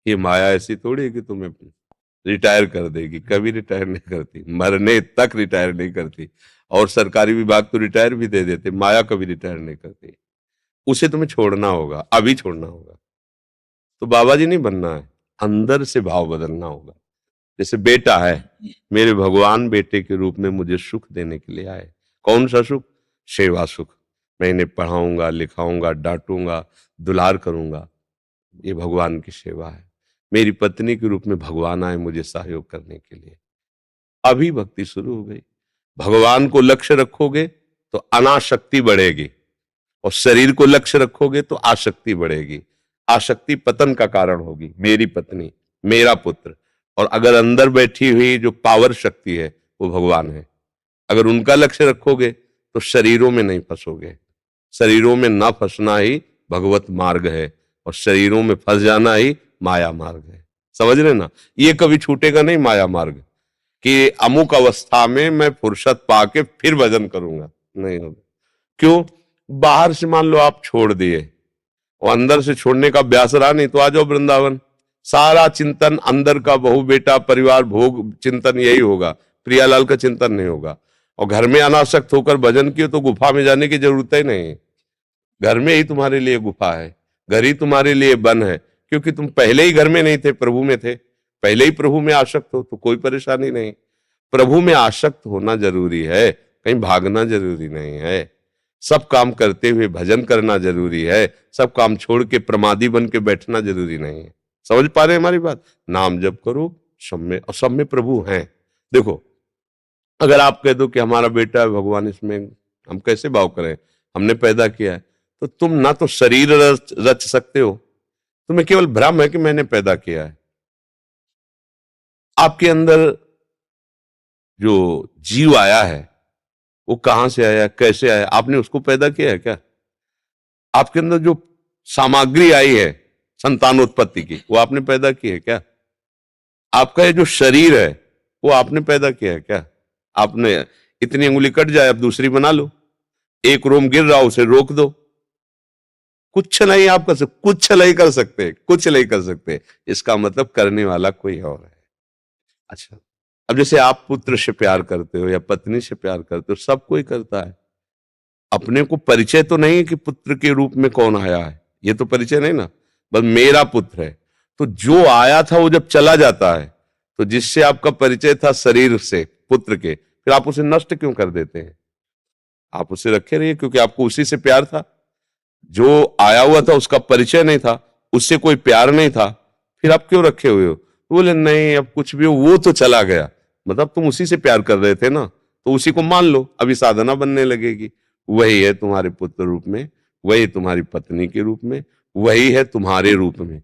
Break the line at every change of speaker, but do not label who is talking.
ये माया ऐसी थोड़ी है कि तुम्हें रिटायर कर देगी, कभी रिटायर नहीं करती, मरने तक रिटायर नहीं करती। और सरकारी विभाग तो रिटायर भी दे देते, माया कभी रिटायर नहीं करती। उसे तुम्हें छोड़ना होगा, अभी छोड़ना होगा। तो बाबा जी नहीं बनना है, अंदर से भाव बदलना होगा। जैसे बेटा है, मेरे भगवान बेटे के रूप में मुझे सुख देने के लिए आए। कौन सा सुख? सेवा सुख। मैं इन्हें पढ़ाऊंगा, लिखाऊंगा, डांटूंगा, दुलार करूंगा, ये भगवान की सेवा है। मेरी पत्नी के रूप में भगवान आए मुझे सहयोग करने के लिए, अभी भक्ति शुरू हो गई। भगवान को लक्ष्य रखोगे तो अनाशक्ति बढ़ेगी, और शरीर को लक्ष्य रखोगे तो आसक्ति बढ़ेगी। आसक्ति पतन का कारण होगी। मेरी पत्नी, मेरा पुत्र, और अगर अंदर बैठी हुई जो पावर शक्ति है वो भगवान है। अगर उनका लक्ष्य रखोगे तो शरीरों में नहीं फंसोगे। शरीरों में ना फंसना ही भगवत मार्ग है, और शरीरों में फंस जाना ही माया मार्ग है। समझ रहे ना? ये कभी छूटेगा नहीं माया मार्ग, कि अमुक अवस्था में मैं फुर्सत पाके फिर भजन करूंगा, नहीं होगा। क्यों? बाहर से मान लो आप छोड़ दिए और अंदर से छोड़ने का अभ्यास रहा नहीं, तो आ जाओ वृंदावन। सारा चिंतन अंदर का, बहू बेटा परिवार भोग चिंतन यही होगा, प्रियालाल का चिंतन नहीं होगा। और घर में अनासक्त होकर भजन किए तो गुफा में जाने की जरूरत ही नहीं है। घर में ही तुम्हारे लिए गुफा है, घर ही तुम्हारे लिए वन है, क्योंकि तुम पहले ही घर में नहीं थे, प्रभु में थे। पहले ही प्रभु में आसक्त हो तो कोई परेशानी नहीं। प्रभु में आसक्त होना जरूरी है, कहीं भागना जरूरी नहीं है। सब काम करते हुए भजन करना जरूरी है, सब काम छोड़ के प्रमादी बन के बैठना जरूरी नहीं है। समझ पा रहे हैं हमारी बात? नाम जप करो, सब में, और सब में प्रभु हैं। देखो, अगर आप कह दो कि हमारा बेटा है भगवान, इसमें हम कैसे भाव करें, हमने पैदा किया है, तो तुम ना तो शरीर रच सकते हो, तुम्हें केवल भ्रम है कि मैंने पैदा किया है। आपके अंदर जो जीव आया है वो कहां से आया, कैसे आया? आपने उसको पैदा किया है क्या? आपके अंदर जो सामग्री आई है संतानोत्पत्ति की, वो आपने पैदा की है क्या? आपका ये जो शरीर है वो आपने पैदा किया है क्या? आपने, इतनी अंगुली कट जाए अब दूसरी बना लो, एक रोम गिर रहा उसे रोक दो। कुछ नहीं आप कर सकते, कुछ नहीं कर सकते, कुछ नहीं कर सकते। इसका मतलब करने वाला कोई और है। अच्छा, अब जैसे आप पुत्र से प्यार करते हो या पत्नी से प्यार करते हो, सब कोई करता है। अपने को परिचय तो नहीं है कि पुत्र के रूप में कौन आया है, ये तो परिचय नहीं ना, बस मेरा पुत्र है। तो जो आया था वो जब चला जाता है, तो जिससे आपका परिचय था शरीर से, पुत्र के, फिर आप उसे नष्ट क्यों कर देते हैं? आप उसे रखे रहिए, क्योंकि आपको उसी से प्यार था। जो आया हुआ था उसका परिचय नहीं था, उससे कोई प्यार नहीं था, फिर आप क्यों रखे हुए हो? तो बोले नहीं, अब कुछ भी हो, वो तो चला गया। मतलब तुम उसी से प्यार कर रहे थे ना, तो उसी को मान लो, अभी साधना बनने लगेगी। वही है तुम्हारे पुत्र रूप में, वही तुम्हारी पत्नी के रूप में, वही है तुम्हारे रूप में।